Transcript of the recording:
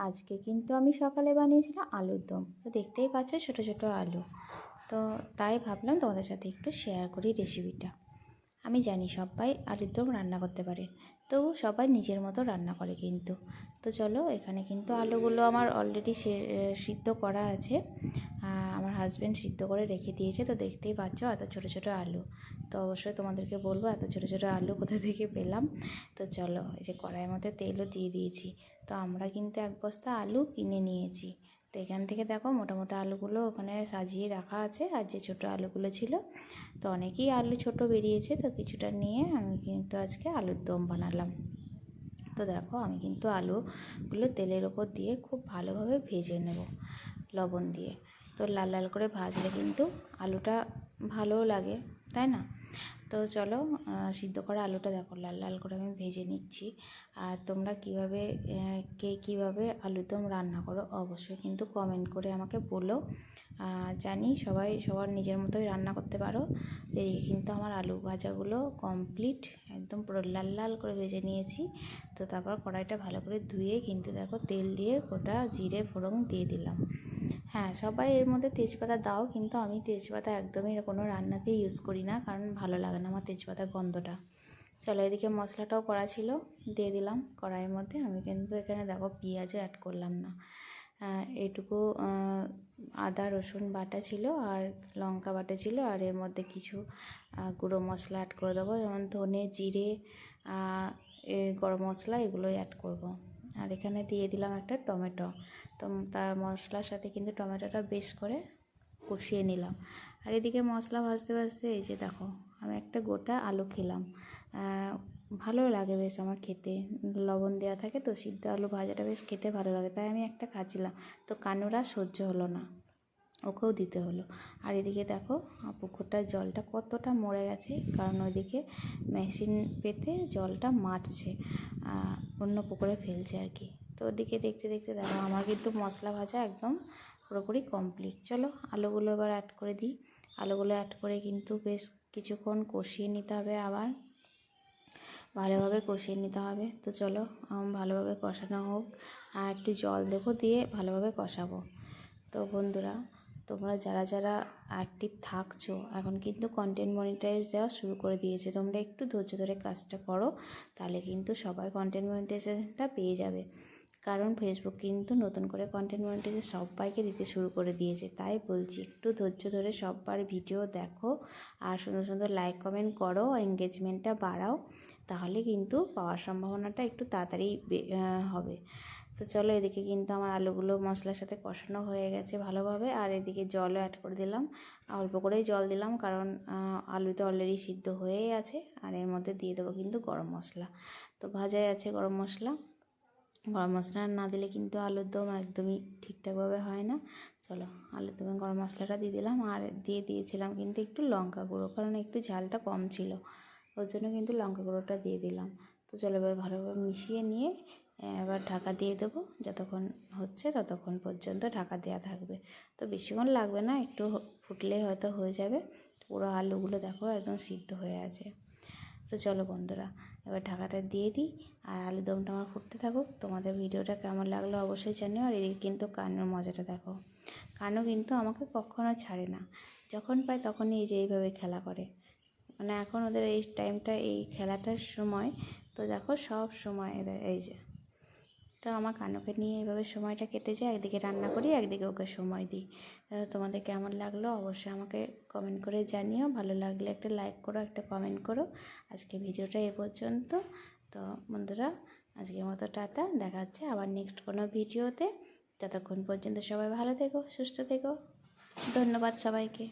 আজকে কিন্তু আমি সকালে বানিয়েছিলাম আলুর দম। তো দেখতেই পাচ্ছ ছোটো ছোটো আলু। তো তাই ভাবলাম তোমাদের সাথে একটু শেয়ার করি রেসিপিটা। আমি জানি সবাই আলুর দম রান্না করতে পারে, তবু সবাই নিজের মতো রান্না করে কিন্তু। তো চলো, এখানে কিন্তু আলুগুলো আমার অলরেডি সিদ্ধ করা আছে। আমার হাজব্যান্ড সিদ্ধ করে রেখে দিয়েছে। তো দেখতেই পাচ্ছ এত ছোটো ছোটো আলু। তো অবশ্যই তোমাদেরকে বলবো এত ছোটো ছোটো আলু কোথা থেকে পেলাম। তো চলো, এই যে কড়াইয়ের মধ্যে তেলও দিয়ে দিয়েছি। তো আমরা কিন্তু 1 বস্তা আলু কিনে নিয়েছি। তো এখান থেকে দেখো মোটা মোটা আলুগুলো ওখানে সাজিয়ে রাখা আছে, আর যে ছোটো আলুগুলো ছিল, তো অনেকেই আলু ছোট বেরিয়েছে, তো কিছুটা নিয়ে আমি কিন্তু আজকে আলুর দম বানালাম। তো দেখো, আমি কিন্তু আলুগুলো তেলের ওপর দিয়ে খুব ভালোভাবে ভেজে নেব লবণ দিয়ে। তো লাল লাল করে ভাজলে কিন্তু আলুটা ভালোও লাগে, তাই না? তো চলো, সিদ্ধ করা আলুটা দেখো লাল লাল করে আমি ভেজে নিচ্ছি। আর তোমরা কে কীভাবে আলুর দম রান্না করো অবশ্যই কিন্তু কমেন্ট করে আমাকে বলো। জানি সবাই সবার নিজের মতোই রান্না করতে পারো। এদিকে কিন্তু আমার আলু ভাজাগুলো কমপ্লিট, একদম পুরো লাল লাল করে ভেজে নিয়েছি। তো তারপর কড়াইটা ভালো করে ধুয়ে কিন্তু দেখো তেল দিয়ে গোটা জিরে ফোড়ন দিয়ে দিলাম। হ্যাঁ, সবাই এর মধ্যে তেজপাতা দাও, কিন্তু আমি তেজপাতা একদমই কোনো রান্নাতেই ইউজ করি না, কারণ ভালো লাগে না আমার তেজপাতার গন্ধটা। চলো, এদিকে মশলাটাও করা ছিল, দিয়ে দিলাম কড়াইয়ের মধ্যে। আমি কিন্তু এখানে দেখো পেঁয়াজও অ্যাড করলাম না। এইটুকু আদা রসুন বাটা ছিল আর লঙ্কা বাটা ছিল, আর এর মধ্যে কিছু গুঁড়ো মশলা অ্যাড করে দেবো, যেমন ধনে জিরে গরম মশলা এগুলোই অ্যাড করব। আর এখানে দিয়ে দিলাম একটা টমেটো। তো তার মশলার সাথে কিন্তু টমেটোটা বেশ করে কষিয়ে নিলাম। আর এদিকে মশলা ভাজতে ভাজতে এই যে দেখো, আমি একটা গোটা আলু খেলাম। ভালো লাগে বেশ আমার খেতে, লবণ দেওয়া থাকে তো, সিদ্ধ আলু ভাজাটা বেশ খেতে ভালো লাগে, তাই আমি একটা খাচ্ছিলাম। তো কানুরা সহ্য হলো না, ওকেও দিতে হলো। আর এদিকে দেখো পুকুরটার জলটা কতটা মরে গেছে, কারণ ওইদিকে মেশিন পেতে জলটা মারছে, অন্য পুকুরে ফেলছে আর কি। তো ওদিকে দেখতে দেখতে দেখো আমার কিন্তু মশলা ভাজা একদম পুরোপুরি কমপ্লিট। চলো, আলুগুলো এবার অ্যাড করে দিই। আলুগুলো অ্যাড করে কিন্তু বেশ কিছুক্ষণ কষিয়ে নিতে হবে, আবার ভালোভাবে কষিয়ে নিতে হবে। তো চলো, ভালোভাবে কষানো হোক, আর একটু জল দেবো, দিয়ে ভালোভাবে কষাবো। তো বন্ধুরা, তোমরা যারা যারা অ্যাক্টিভ থাকছো, এখন কিন্তু কন্টেন্ট মনিটাইজ দেওয়া শুরু করে দিয়েছে। তোমরা একটু ধৈর্য ধরে কাজটা করো, তাহলে কিন্তু সবাই কন্টেন্ট মনিটাইজেশনটা পেয়ে যাবে। কারণ ফেসবুক কিন্তু নতুন করে কন্টেন্ট মনিটাইজেশন সবাইকে দিতে শুরু করে দিয়েছে। তাই বলছি, একটু ধৈর্য ধরে সববার ভিডিও দেখো, আর সুন্দর সুন্দর লাইক কমেন্ট করো, এঙ্গেজমেন্টটা বাড়াও, তাহলে কিন্তু পাওয়ার সম্ভাবনাটা একটু তাড়াতাড়ি হবে। তো চলো, এদিকে কিন্তু আমার আলুগুলো মশলার সাথে কষানো হয়ে গেছে ভালোভাবে, আর এদিকে জলও অ্যাড করে দিলাম। অল্প করেই জল দিলাম, কারণ আলুতে অলরেডি সিদ্ধ হয়েই আছে। আর এর মধ্যে দিয়ে দেবো কিন্তু গরম মশলা। তো ভাজাই আছে গরম মশলা, গরম মশলা না দিলে কিন্তু আলুর দম একদমই ঠিকঠাকভাবে হয় না। চলো, আলুর দমে গরম মশলাটা দিয়ে দিলাম, আর দিয়ে দিয়েছিলাম কিন্তু একটু লঙ্কা গুঁড়ো, কারণ একটু ঝালটা কম ছিল, ওর জন্য কিন্তু লঙ্কা গুঁড়োটা দিয়ে দিলাম। তো চলো, এবার ভালোভাবে মিশিয়ে নিয়ে এবার ঢাকা দিয়ে দেবো। যতক্ষণ হচ্ছে ততক্ষণ পর্যন্ত ঢাকা দেওয়া থাকবে। তো বেশিক্ষণ লাগবে না, একটু ফুটলেই হয়তো হয়ে যাবে। পুরো আলুগুলো দেখো একদম সিদ্ধ হয়ে আছে। তো চলো বন্ধুরা, এবার ঢাকাটা দিয়ে দিই, আর আলুর দমটা আমার ফুটতে থাকুক। তোমাদের ভিডিওটা কেমন লাগলো অবশ্যই জানিও। আর এদিকে কিন্তু কানুর মজাটা দেখো, কানু কিন্তু আমাকে কখনো ছাড়ে না, যখন পায় তখনই এই যে এইভাবে খেলা করে। মানে এখন ওদের এই টাইমটা, এই খেলাটার সময়। তো দেখো সব সময় এদের এই যে, তো আমার কানুকে নিয়ে এইভাবে সময়টা কেটে যায়, একদিকে রান্না করি, একদিকে ওকে সময় দিই। তোমাদের কেমন লাগলো অবশ্যই আমাকে কমেন্ট করে জানিও। ভালো লাগলে একটা লাইক করো, একটা কমেন্ট করো। আজকে ভিডিওটা এ পর্যন্ত। তো বন্ধুরা, আজকের মতো টাটা, দেখা হচ্ছে আবার নেক্সট কোনো ভিডিওতে। ততক্ষণ পর্যন্ত সবাই ভালো থেকো, সুস্থ থেকো। ধন্যবাদ সবাইকে।